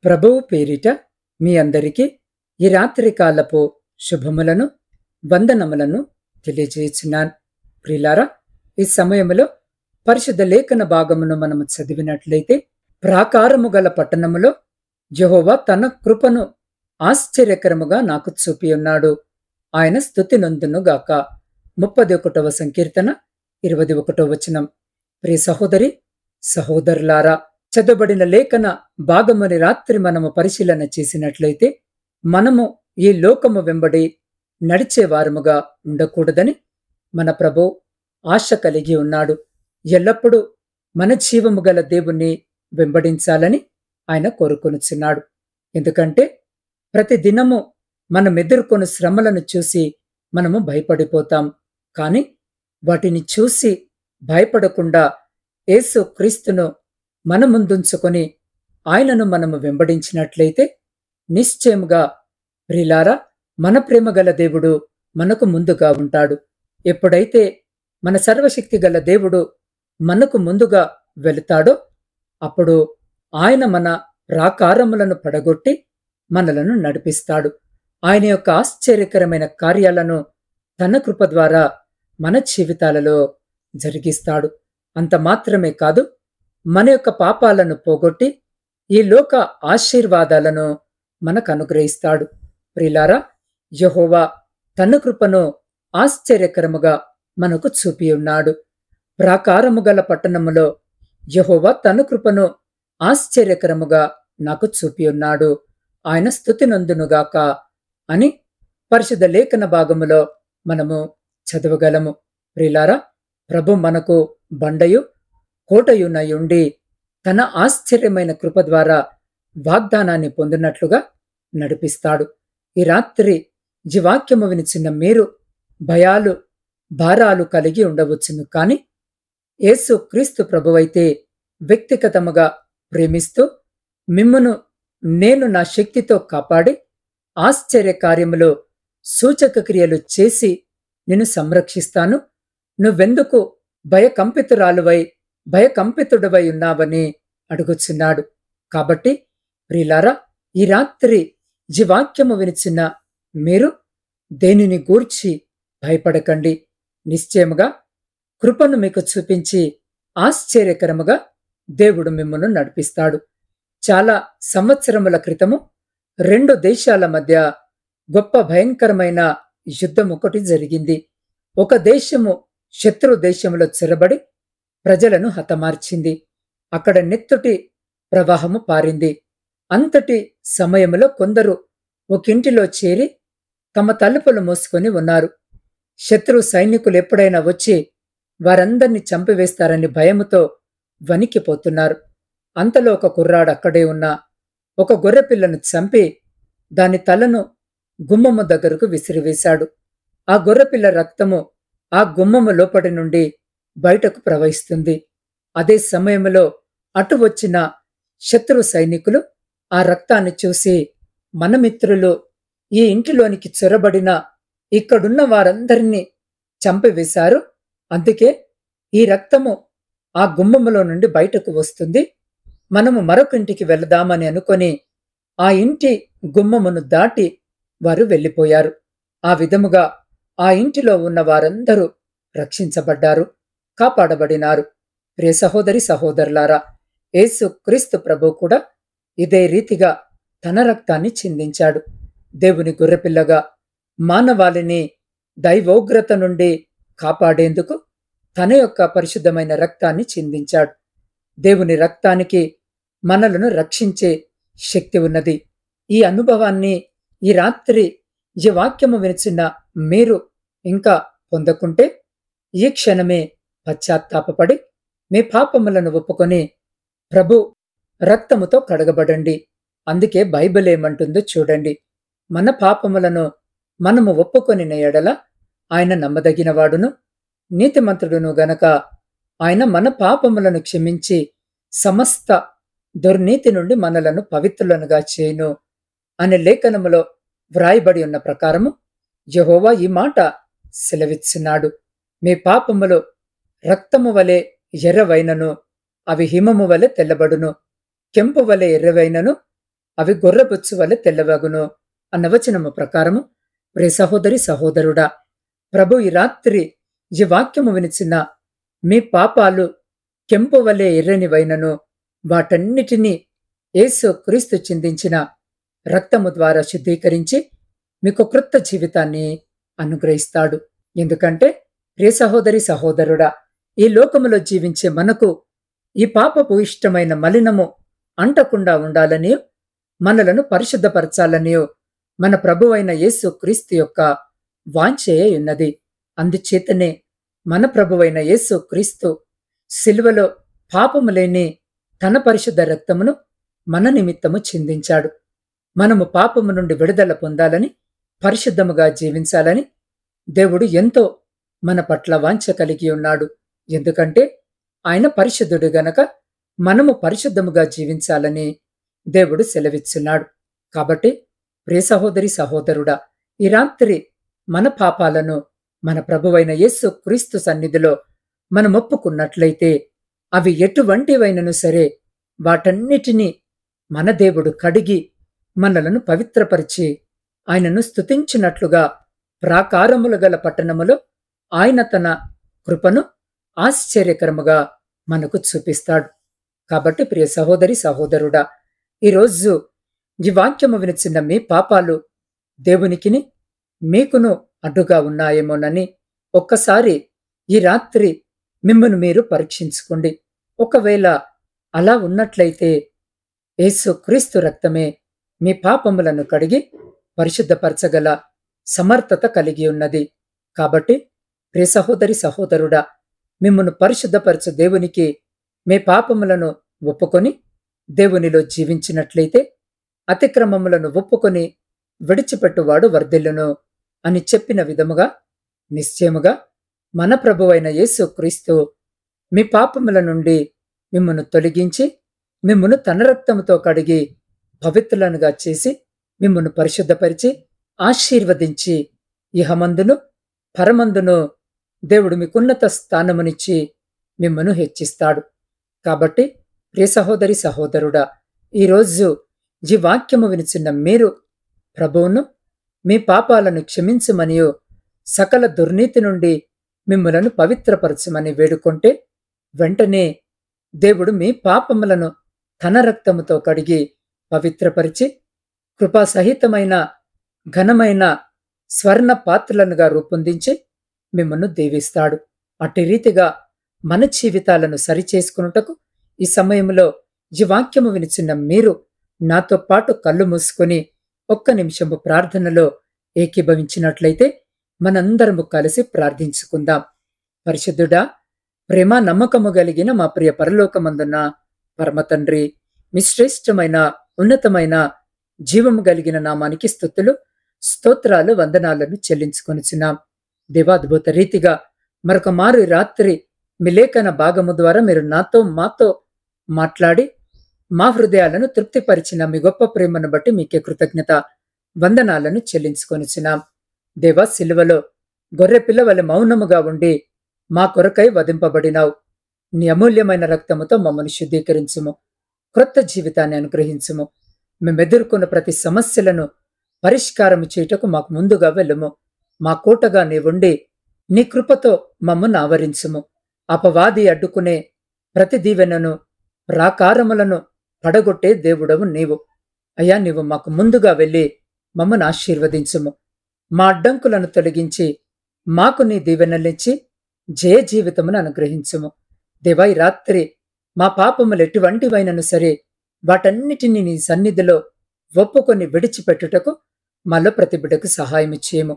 ప్రభువు పేరిట మీ అందరికీ ఈ రాత్రి కాలపు శుభములను వందనములను తెలియజేయుచున్నాను. ప్రియులారా, ఈ సమయంలో పరిశుద్ధ లేఖన భాగమును మనము చదివినట్లయితే, ప్రాకారము గల పట్టణములో యెహోవా తన కృపను ఆశ్చర్యకరముగా నాకు చూపి ఉన్నాడు. ఆయన స్తుతి నొందునుగాక. 31వ సంకీర్తన 21వ వచనం. ప్రియ సహోదరి సహోదరులారా, చదవబడిన లేఖన భాగముని రాత్రి మనము పరిశీలన చేసినట్లయితే, మనము ఈ లోకము వెంబడి నడిచేవారముగా ఉండకూడదని మన ప్రభు ఆశ కలిగి ఉన్నాడు. ఎల్లప్పుడూ మన జీవము గల దేవుణ్ణి వెంబడించాలని ఆయన కోరుకొనుచున్నాడు. ఎందుకంటే ప్రతి దినము మనం ఎదుర్కొను శ్రమలను చూసి మనము భయపడిపోతాం. కానీ వాటిని చూసి భయపడకుండా యేసు క్రీస్తును మన ముందుంచుకొని ఆయనను మనము వెంబడించినట్లయితే నిశ్చయముగా ప్రియులారా, మన ప్రేమ గల దేవుడు మనకు ముందుగా ఉంటాడు. ఎప్పుడైతే మన సర్వశక్తి గల దేవుడు మనకు ముందుగా వెళుతాడో అప్పుడు ఆయన మన ప్రాకారములను పడగొట్టి మనలను నడిపిస్తాడు. ఆయన యొక్క ఆశ్చర్యకరమైన కార్యాలను తన కృప ద్వారా మన జీవితాలలో జరిగిస్తాడు. అంత మాత్రమే కాదు, మన యొక్క పాపాలను పోగొట్టి ఈ లోక ఆశీర్వాదాలను మనకు అనుగ్రహిస్తాడు. ప్రియులారా, యెహోవా తన కృపను ఆశ్చర్యకరముగా మనకు చూపి ఉన్నాడు. ప్రాకారము గల పట్టణములో యెహోవా తన కృపను ఆశ్చర్యకరముగా నాకు చూపి ఉన్నాడు. ఆయన స్తుతి నొందునుగాక అని పరిశుద్ధ లేఖన భాగములో మనము చదవగలము. ప్రియులారా, ప్రభు మనకు బండయు కోటయునయుండి తన ఆశ్చర్యమైన కృప ద్వారా వాగ్దానాన్ని పొందినట్లుగా నడిపిస్తాడు. ఈ రాత్రి ఈ వాక్యము వినిచిన మీరు భయాలు భారాలు కలిగి ఉండవచ్చును. కాని యేసు క్రీస్తు ప్రభువైతే వ్యక్తిగతముగా ప్రేమిస్తూ మిమ్మును నేను నా శక్తితో కాపాడి ఆశ్చర్య కార్యములో సూచక క్రియలు చేసి నిన్ను సంరక్షిస్తాను, నువ్వెందుకు భయకంపితుడవై ఉన్నావని అడుగుచున్నాడు. కాబట్టి ప్రియులారా, ఈ రాత్రి ఈ వాక్యము వినిచిన మీరు దేనిని గూర్చి భయపడకండి. నిశ్చయముగా కృపను మీకు చూపించి ఆశ్చర్యకరముగా దేవుడు మిమ్మల్ని నడిపిస్తాడు. చాలా సంవత్సరముల క్రితము 2 దేశాల మధ్య గొప్ప భయంకరమైన యుద్ధం ఒకటి జరిగింది. ఒక దేశము శత్రు దేశములో చొరబడి ప్రజలను హతమార్చింది. అక్కడ నెత్తుటి ప్రవాహము పారింది. అంతటి సమయములో కొందరు ఒకింటిలో చేరి తమ తలుపులు మూసుకొని ఉన్నారు. శత్రు సైనికులు ఎప్పుడైనా వచ్చి వారందర్నీ చంపివేస్తారని భయముతో వణికిపోతున్నారు. అంతలో ఒక కుర్రాడు అక్కడే ఉన్న ఒక గొర్రెపిల్లను చంపి దాని తలను గుమ్మము దగ్గరకు విసిరివేశాడు. ఆ గొర్రెపిల్ల రక్తము ఆ గుమ్మము లోపటి నుండి బయటకు ప్రవహిస్తుంది. అదే సమయంలో అటు వచ్చిన శత్రు సైనికులు ఆ రక్తాన్ని చూసి, మన మిత్రులు ఈ ఇంటిలోనికి చొరబడిన ఇక్కడున్న వారందరినీ చంపివేశారు, అందుకే ఈ రక్తము ఆ గుమ్మములో నుండి బయటకు వస్తుంది, మనము మరొక ఇంటికి వెళదామని అనుకొని ఆ ఇంటి గుమ్మమును దాటి వారు వెళ్ళిపోయారు. ఆ విధముగా ఆ ఇంటిలో ఉన్న వారందరూ రక్షించబడ్డారు, కాపాడబడినారు. ప్రియ సహోదరి సహోదరులారా, యేసు క్రీస్తు ప్రభు కూడా ఇదే రీతిగా తన రక్తాన్ని చిందించాడు. దేవుని గొర్రెపిల్లగా మానవాళిని దైవోగ్రత నుండి కాపాడేందుకు తన యొక్క పరిశుద్ధమైన రక్తాన్ని చిందించాడు. దేవుని రక్తానికి మనలను రక్షించే శక్తి ఉన్నది. ఈ అనుభవాన్ని ఈ రాత్రి ఈ వాక్యము వినిచిన మీరు ఇంకా పొందకుంటే ఈ క్షణమే పశ్చాత్తాపపడి మీ పాపములను ఒప్పుకొని ప్రభు రక్తముతో కడగబడండి. అందుకే బైబిల్ ఏమంటుందో చూడండి. మన పాపములను మనము ఒప్పుకొనిన ఎడల ఆయన నమ్మదగినవాడును నీతిమంతుడును గనక ఆయన మన పాపములను క్షమించి సమస్త దుర్నీతి నుండి మనలను పవిత్రులనుగా చేయును అనే లేఖనములో వ్రాయబడి ఉన్న ప్రకారము యెహోవా ఈ మాట సెలవిస్తున్నాడు. మీ పాపములు రక్తము వలె ఎర్రవైనను అవి హిమము వలె తెల్లబడును, కెంపు వలె ఎర్రవైనను అవి గొర్రెబొచ్చు వలె తెల్లవగును అన్న వచనము ప్రకారము ప్రియ సహోదరి సహోదరుడా, ప్రభు ఈ రాత్రి ఈ వాక్యము వినిచిన మీ పాపాలు కెంపు వలె ఎర్రనివైనను వాటన్నిటినీ యేసు క్రీస్తు చిందించిన రక్తము ద్వారా శుద్ధీకరించి మీకు క్రొత్త జీవితాన్ని అనుగ్రహిస్తాడు. ఎందుకంటే ప్రియ సహోదరి సహోదరుడా, ఈ లోకములో జీవించే మనకు ఈ పాపపు ఇష్టమైన మలినము అంటకుండా ఉండాలని, మనలను పరిశుద్ధపరచాలని మన ప్రభువైన యేసు క్రీస్తు యొక్క వాంఛే ఉన్నది. అందుచేతనే మన ప్రభువైన యేసు క్రీస్తు సిలువలో పాపము లేని తన పరిశుద్ధ రక్తమును మన నిమిత్తము చిందించాడు. మనము పాపము నుండి విడుదల పొందాలని, పరిశుద్ధముగా జీవించాలని దేవుడు ఎంతో మన పట్ల వాంఛ కలిగి ఉన్నాడు. ఎందుకంటే ఆయన పరిశుద్ధుడు గనక మనము పరిశుద్ధముగా జీవించాలని దేవుడు సెలవిచ్చున్నాడు. కాబట్టి ప్రియ సహోదరి సహోదరుడా, ఈ రాత్రి మన పాపాలను మన ప్రభువైన యేసు క్రీస్తు సన్నిధిలో మనం ఒప్పుకున్నట్లయితే అవి ఎటువంటివైనను సరే వాటన్నిటినీ మన దేవుడు కడిగి మనలను పవిత్రపరిచి ఆయనను స్తుతించినట్లుగా ప్రాకారములు గల పట్టణములో ఆయన తన కృపను ఆశ్చర్యకరముగా మనకు చూపిస్తాడు. కాబట్టి ప్రియ సహోదరి సహోదరుడా, ఈరోజు ఈ వాక్యము వినిచిన మీ పాపాలు దేవునికిని మీకును అడ్డుగా ఉన్నాయేమోనని ఒక్కసారి ఈ రాత్రి మిమ్మను మీరు పరీక్షించుకోండి. ఒకవేళ అలా ఉన్నట్లయితే యేసు క్రీస్తు రక్తమే మీ పాపములను కడిగి పరిశుద్ధపరచగల సమర్థత కలిగి ఉన్నది. కాబట్టి ప్రియ సహోదరి సహోదరుడా, మిమ్మను పరిశుద్ధపరచు దేవునికి మీ పాపములను ఒప్పుకొని దేవునిలో జీవించినట్లయితే అతిక్రమములను ఒప్పుకొని విడిచిపెట్టువాడు వర్ధిల్లును అని చెప్పిన విధముగా నిశ్చయముగా మన ప్రభువైన యేసు క్రీస్తు మీ పాపముల నుండి మిమ్మను తొలగించి మిమ్మను తన రక్తముతో కడిగి పవిత్రులనుగా చేసి మిమ్మను పరిశుద్ధపరిచి ఆశీర్వదించి ఇహమందును పరమందును దేవుడు మీకున్నత స్థానమునిచ్చి మిమ్మను హెచ్చిస్తాడు. కాబట్టి ప్రియ సహోదరి సహోదరుడా, ఈరోజు ఈ వాక్యము వినిచున్న మీరు ప్రభువును మీ పాపాలను క్షమించమనియో సకల దుర్నీతి నుండి మిమ్మలను పవిత్రపరచమని వేడుకుంటే వెంటనే దేవుడు మీ పాపములను తన రక్తముతో కడిగి పవిత్రపరిచి కృపాసహితమైన ఘనమైన స్వర్ణ పాత్రలనుగా రూపొందించి మిమ్మల్ని దీవిస్తాడు. అట్టి రీతిగా మన జీవితాలను సరిచేసుకున్నటకు ఈ సమయంలో ఈ వాక్యము వినిచిన మీరు నాతో పాటు కళ్ళు మూసుకొని ఒక్క నిమిషము ప్రార్థనలో ఏకీభవించినట్లయితే మనందరము కలిసి ప్రార్థించుకుందాం. పరిశుద్ధుడా, ప్రేమ నమ్మకము కలిగిన మా ప్రియ పరలోకమందున్న పరమతండ్రి, మీ శ్రేష్టమైన ఉన్నతమైన జీవము కలిగిన నామానికి స్తుతులు స్తోత్రాలు వందనాలను చెల్లించుకొనిచున్నాం. దేవాద్భుత రీతిగా మరొక మారు రాత్రి మీ లేఖన భాగము ద్వారా మీరు నాతో మాతో మాట్లాడి మా హృదయాలను తృప్తిపరిచిన మీ గొప్ప ప్రేమను బట్టి మీకే కృతజ్ఞత వందనాలను చెల్లించుకొనిచున్నాం. దేవా, సిలువలో గొర్రె పిల్లవలె మౌనముగా ఉండి మా కొరకై వధింపబడినావు. నీ అమూల్యమైన రక్తముతో మమ్మల్ని శుద్ధీకరించుము, క్రొత్త జీవితాన్ని అనుగ్రహించుము. మేమెదుర్కొన్న ప్రతి సమస్యలను పరిష్కారము చేయుటకు మాకు ముందుగా వెళ్ళుము. మా కోటగా నీవుండి నీ కృపతో మమ్మను ఆవరించుము. అపవాది అడ్డుకునే ప్రతి దీవెనను ప్రాకారములను పడగొట్టే దేవుడవు నీవు. అయ్యా, నీవు మాకు ముందుగా వెళ్ళి మమ్మను ఆశీర్వదించుము. మా అడ్డంకులను తొలగించి మాకు నీ దీవెనలిచ్చి జయ జీవితమును అనుగ్రహించుము. దేవా, ఈ రాత్రి మా పాపములు ఎటువంటివైనను సరే వాటన్నిటినీ నీ సన్నిధిలో ఒప్పుకొని విడిచిపెట్టుటకు మాలో ప్రతి బిడ్డకు సహాయం చేయము.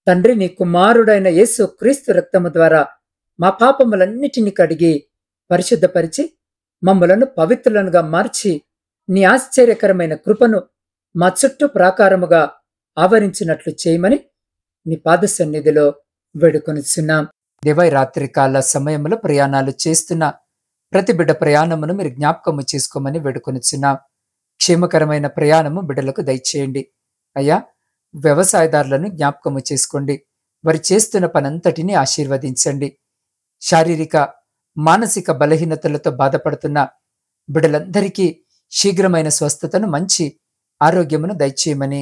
తండ్రి, నీ కుమారుడైన యేసు క్రీస్తు రక్తము ద్వారా మా పాపములన్నిటినీ కడిగి పరిశుద్ధపరిచి మమ్మలను పవిత్రులనుగా మార్చి నీ ఆశ్చర్యకరమైన కృపను మా చుట్టూ ప్రాకారముగా ఆవరించినట్లు చేయమని నీ పాద సన్నిధిలో వేడుకొనిచున్నాం. దేవై, రాత్రికాల సమయంలో ప్రయాణాలు చేస్తున్న ప్రతి బిడ్డ ప్రయాణమును మీరు జ్ఞాపకము చేసుకోమని వేడుకొనిచున్నాం. క్షేమకరమైన ప్రయాణము బిడ్డలకు దయచేయండి. అయ్యా, వ్యవసాయదారులను జ్ఞాపకము చేసుకోండి. వారు చేస్తున్న పనంతటిని ఆశీర్వదించండి. శారీరక మానసిక బలహీనతలతో బాధపడుతున్న బిడ్డలందరికీ శీఘ్రమైన స్వస్థతను, మంచి ఆరోగ్యమును దయచేయమని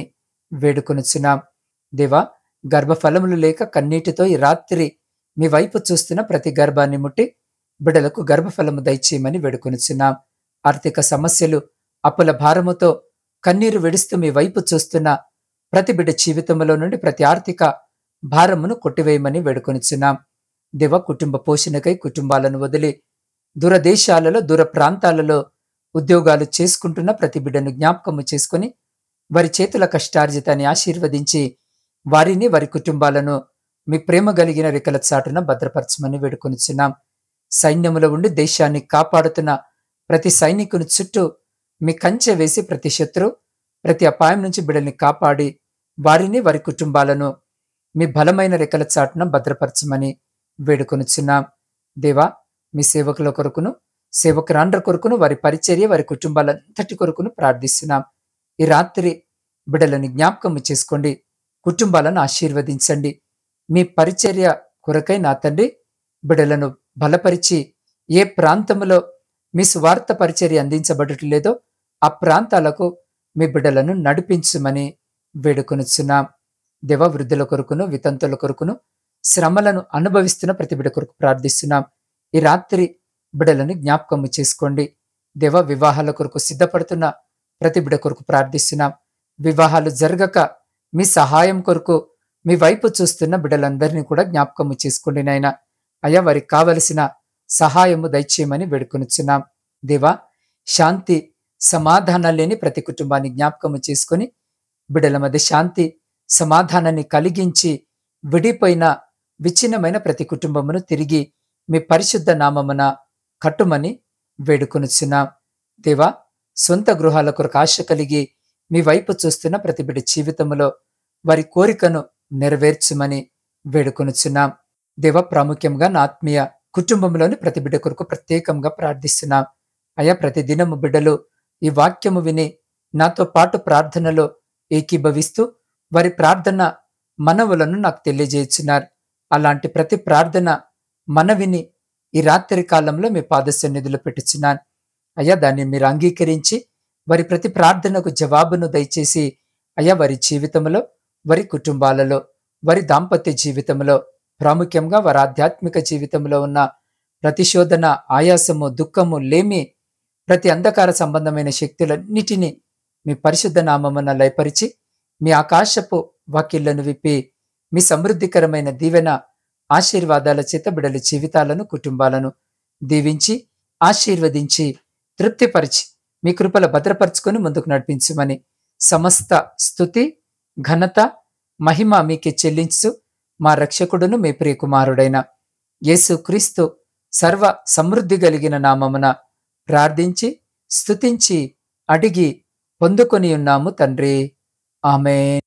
వేడుకొనుచున్నాం. దేవా, గర్భఫలములు లేక కన్నీటితో ఈ రాత్రి మీ వైపు చూస్తున్న ప్రతి గర్భాన్ని ముట్టి బిడ్డలకు గర్భఫలము దయచేయమని వేడుకొనుచున్నాం. ఆర్థిక సమస్యలు, అప్పుల భారముతో కన్నీరు విడుస్తూ మీ వైపు చూస్తున్న ప్రతి బిడ్డ జీవితంలో నుండి ప్రతి ఆర్థిక భారమును కొట్టివేయమని వేడుకొనుచున్నాం. దేవ, కుటుంబ పోషణకై కుటుంబాలను వదిలి దూరదేశాలలో, దూర ప్రాంతాలలో ఉద్యోగాలు చేసుకుంటున్న ప్రతి బిడ్డను జ్ఞాపకము చేసుకుని వారి చేతుల కష్టార్జితాన్ని ఆశీర్వదించి వారిని, వారి కుటుంబాలను మీ ప్రేమ కలిగిన రెక్కల చాటున భద్రపరచమని వేడుకొనుచున్నాం. సైన్యములో ఉండి దేశాన్ని కాపాడుతున్న ప్రతి సైనికుని చుట్టూ మీ కంచె వేసి ప్రతి శత్రు, ప్రతి అపాయం నుంచి బిడ్డల్ని కాపాడి వారిని, వారి కుటుంబాలను మీ బలమైన రెక్కల చాటున భద్రపరచమని వేడుకొనుచున్నాం. దేవా, మీ సేవకుల కొరకును, సేవకురాండ్ర కొరకును, వారి పరిచర్య, వారి కుటుంబాలంతటి కొరకును ప్రార్థిస్తున్నాం. ఈ రాత్రి బిడ్డలను జ్ఞాపకము చేసుకోండి, కుటుంబాలను ఆశీర్వదించండి. మీ పరిచర్య కొరకై నా తండ్రి బిడ్డలను బలపరిచి ఏ ప్రాంతంలో మీ సువార్త పరిచర్య అందించబడట్లేదో ఆ ప్రాంతాలకు మీ బిడ్డలను నడిపించమని వేడుకొనుచున్నాం. దేవ, వృద్ధుల కొరకును, వితంతుల కొరకును, శ్రమలను అనుభవిస్తున్న ప్రతి బిడ్డ కొరకు ప్రార్థిస్తున్నాం. ఈ రాత్రి బిడ్డలను జ్ఞాపకము చేసుకోండి. దేవ, వివాహాల కొరకు సిద్ధపడుతున్న ప్రతి బిడ్డ కొరకు ప్రార్థిస్తున్నాం. వివాహాలు జరగక మీ సహాయం కొరకు మీ వైపు చూస్తున్న బిడ్డలందరినీ కూడా జ్ఞాపకము చేసుకోండి నాయన. అయ్యా, వారికి కావలసిన సహాయము దయచేయమని వేడుకొనుచున్నాం. దేవా, శాంతి సమాధానాలు లేని ప్రతి కుటుంబాన్ని జ్ఞాపకము చేసుకుని బిడ్డల మధ్య శాంతి సమాధానాన్ని కలిగించి విడిపోయిన విచ్ఛిన్నమైన ప్రతి కుటుంబమును తిరిగి మీ పరిశుద్ధ నామమున కట్టుమని వేడుకొనుచున్నాం. దేవా, సొంత గృహాల కొరకు ఆశ కలిగి మీ వైపు చూస్తున్న ప్రతి బిడ్డ జీవితంలో వారి కోరికను నెరవేర్చుమని వేడుకొనుచున్నాం. దేవ, ప్రాముఖ్యంగా నా ఆత్మీయ కుటుంబంలోని ప్రతి బిడ్డ కొరకు ప్రత్యేకంగా ప్రార్థిస్తున్నాం. అయా, ప్రతి దినము బిడ్డలు ఈ వాక్యము విని నాతో పాటు ప్రార్థనలో ఏకీభవిస్తూ వారి ప్రార్థన మనవులను నాకు తెలియజేస్తున్నారు. అలాంటి ప్రతి ప్రార్థన మనవిని ఈ రాత్రి కాలంలో మీ పాద సన్నిధిలో పెట్టుచున్నాను. అయ్యా, దాన్ని మీరు అంగీకరించి వారి ప్రతి ప్రార్థనకు జవాబును దయచేసి అయ్యా, వారి జీవితంలో, వారి కుటుంబాలలో, వారి దాంపత్య జీవితంలో, ప్రాముఖ్యంగా వారి ఆధ్యాత్మిక జీవితంలో ఉన్న ప్రతిశోధన, ఆయాసము, దుఃఖము, లేమి, ప్రతి అంధకార సంబంధమైన శక్తులన్నిటినీ మీ పరిశుద్ధ నామమున లయపరిచి మీ ఆకాశపు వాకిళ్లను విప్పి మీ సమృద్ధికరమైన దీవెన ఆశీర్వాదాల చేత బిడ్డల జీవితాలను, కుటుంబాలను దీవించి ఆశీర్వదించి తృప్తిపరిచి మీ కృపల భద్రపరుచుకొని ముందుకు నడిపించమని సమస్త స్తుతి, ఘనత, మహిమ మీకే చెల్లించు మా రక్షకుడును మీ ప్రియకుమారుడైన యేసు క్రీస్తు సర్వ సమృద్ధి కలిగిన నామమున ప్రార్థించి స్తుతించి అడిగి పొందుకొని ఉన్నాము తండ్రి. ఆమేన్.